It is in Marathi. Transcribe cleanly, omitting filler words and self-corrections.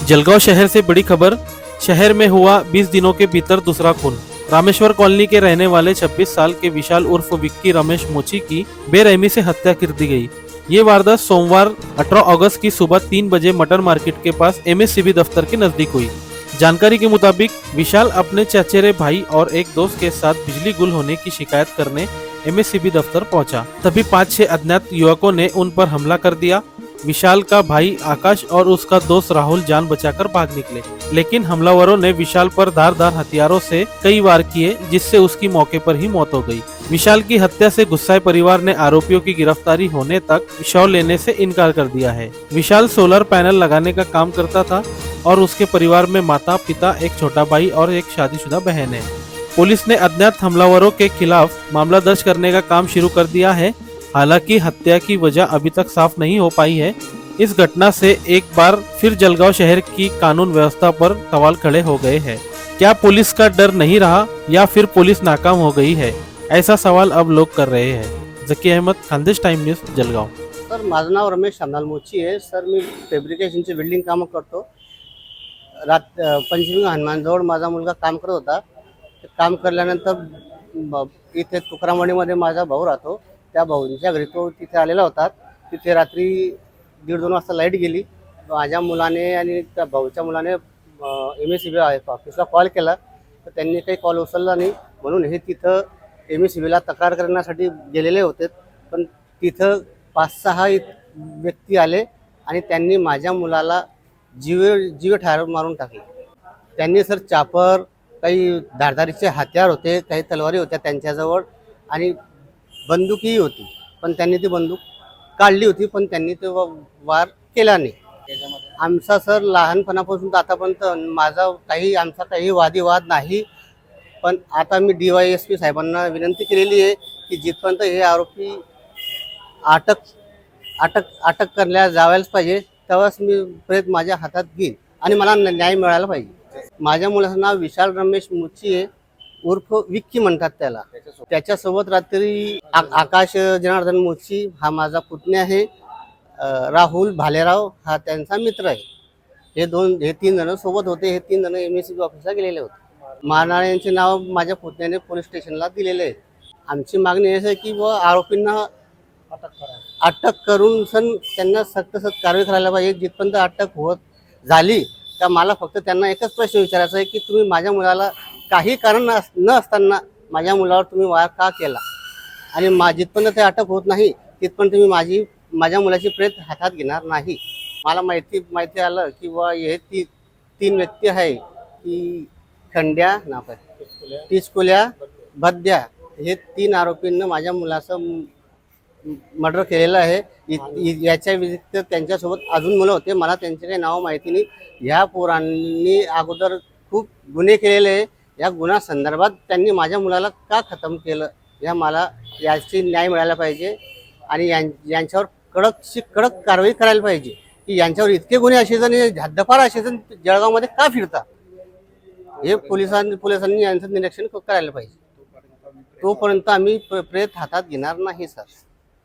जलगांव शहर से बड़ी खबर। शहर में हुआ 20 दिनों के भीतर दूसरा खून। रामेश्वर कॉलोनी के रहने वाले 26 साल के विशाल उर्फ विक्की रमेश मोची की बेरहमी से हत्या कर दी गई। ये वारदात सोमवार 18 अगस्त की सुबह 3 बजे मटर मार्केट के पास एमएससीबी दफ्तर के नजदीक हुई। जानकारी के मुताबिक विशाल अपने चचेरे भाई और एक दोस्त के साथ बिजली गुल होने की शिकायत करने एमएससीबी दफ्तर पहुंचा। तभी 5-6 अज्ञात युवकों ने उन पर हमला कर दिया। विशाल का भाई आकाश और उसका दोस्त राहुल जान बचाकर भाग निकले, लेकिन हमलावरों ने विशाल पर धारदार हथियारों से कई वार किए, जिससे उसकी मौके पर ही मौत हो गई। विशाल की हत्या से गुस्साए परिवार ने आरोपियों की गिरफ्तारी होने तक शव लेने से इनकार कर दिया है। विशाल सोलर पैनल लगाने का काम करता था और उसके परिवार में माता, पिता, एक छोटा भाई और एक शादीशुदा बहन है। पुलिस ने अज्ञात हमलावरों के खिलाफ मामला दर्ज करने का काम शुरू कर दिया है। हालांकि हत्या की वजह अभी तक साफ नहीं हो पाई है। इस घटना से एक बार फिर जलगांव शहर की कानून व्यवस्था पर सवाल खड़े हो गए हैं। क्या पुलिस का डर नहीं रहा या फिर पुलिस नाकाम हो गई है? ऐसा सवाल अब लोग कर रहे हैं। Zaki Ahmed, Khandesh time news, Jalgaon. Sir, माझं नाव रमेश शामलाल मोची आहे। सर, मी फॅब्रिकेशनचे बिल्डिंग कामं करतो। पंचमी हनुमानजवळ माझा मुलगा काम करत होता। ते काम करल्यानंतर इथे तुकारामवाडीमध्ये माझा भाऊ राहतो। त्या भाऊंच्या घरी तो तिथे आलेला होता। तिथे रात्री 1:30-2 वाजता लाईट गेली। माझ्या मुलाने आणि त्या भाऊच्या मुलाने एमएससीबी ऑफिसला कॉल केला, तर त्यांनी काही कॉल उचलला नाही। म्हणून हे तिथं एमएससीबीला तक्रार करण्यासाठी गेलेले होते। पण तिथं 5-6 व्यक्ती आले आणि त्यांनी माझ्या मुलाला जीव ठार मारून टाकले। त्यांनी सर चापर, काही धारदारीचे हत्यार होते, काही तलवारी होत्या त्यांच्याजवळ आणि बंदूकही होती, पण त्यांनी ती बंदूक काढली होती, पण त्यांनी ते वार केला नाही। आमचा सर लहानपणापासून आतापर्यंत आमचा काही वादिवाद नाही। पण आता मी DYSP साहेबांना विनंती केलेली आहे की जिथपर्यंत हे आरोपी अटक करण्याला जावायलाच पाहिजे, तेव्हाच मी प्रयत्न माझ्या हातात घेईन आणि मला न्याय मिळाला पाहिजे। माझ्या मुलाचं नाव विशाल रमेश मोची आहे, उर्फ विक्की म्हणतात त्याला। त्याच्यासोबत रात्री आकाश जनार्दन मोची हा माझा पुतण्या आहे। राहुल भालेराव हा त्यांचा मित्र आहे। हे 3 जण सोबत होते। हे 3 जण एमएससीबी ऑफिसला गेलेले होते। मारणारे यांचे नाव माझ्या पुतण्याने पोलीस स्टेशनला दिलेले आहे। आमची मागणी आहे की आरोपींना अटक करून त्यांना सक्त कारवाई करायला पाहिजे। जिथपर्यंत अटक होत झाली तर मला फक्त त्यांना एकच प्रश्न विचारायचा आहे की तुम्ही माझ्या मुलाला काही कारण न असताना माझ्या मुलावर तुम्ही वार का केला, आणि जिथपर्यंत ते अटक होत नाही तिथपर्यंत मी माझ्या मुलाची प्रेत हातात घेणार नाही। मला माहिती आलं की हे 3 व्यक्ती आहे की खंड्या नाव आहे, टिचकुल्या, भद्या, हे 3 आरोपींना माझ्या मुलाचं मर्डर केलेलं आहे। याच्या व्यतिरिक्त त्यांच्यासोबत अजून मुलं होते, मला त्यांचे काही नाव माहिती नाही। ह्या पोरांनी अगोदर खूप गुन्हे केलेले आहे। या गुन्हा संदर्भात त्यांनी माझ्या मुलाला का खतम केलं, याची न्याय मिळायला पाहिजे आणि यांच्यावर कडक कारवाई करायला पाहिजे की यांच्यावर इतके गुन्हे असे जण, हद्दपार असे जण जळगावमध्ये का फिरतात, हे पोलिसांनी यांचं निरीक्षण करायला पाहिजे। तोपर्यंत आम्ही प्रेत हातात घेणार नाही सर।